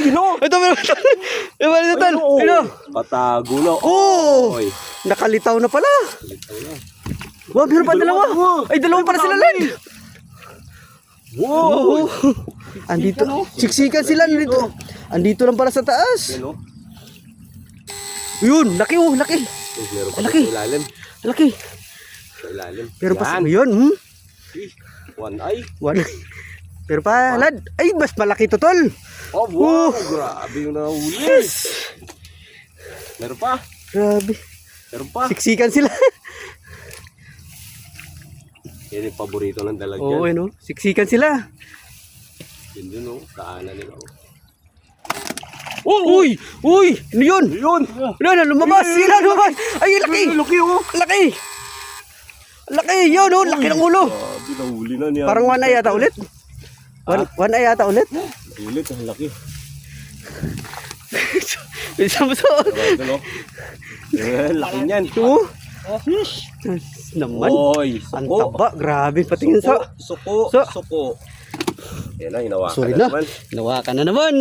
no? Ito, meron. Meron, tol. Ano? Patago na. Oh! Oy. Nakalitaw na pala. Litaw na. Wow, meron pa dalawa. Ay, dalawa para sila, Lad. Wow! Andito. Siksikan sila. Andito lang para sa taas. Yan, oh. Yun, laki oh, laki. Meron pa Laki. sa ilalim. Laki. Sa ilalim. Pero pa Yan. yun, One eye. One. Pero pa, Lad. Ay, mas malaki to, tol. Oh, wow. Grabe yung nahuli. Meron pa. Grabe. Meron pa. Siksikan sila. Yan yung paborito ng dalag Oo, yan. ano? Siksikan sila. Yun dun, oh. Kaanan nila, oh. Uy! Uy! Ano yun? Yun! Ano, lumabas! Sila, lumabas! Ay, laki! Laki, oh! Laki! Laki! Yun, oh! Laki ng ulo! Grabe, nahuli na niya. Parang one eye yata ulit. One eye yata ulit. Ulit, ang laki. Isa mo so. Grabe, no? Laki niyan. Oo. Naman. Oy, Ang suko. taba. Grabe. Patingin sa. Suko. So. Suko. Yan na, hinawakan Sorry na na. naman. Nawakan na naman.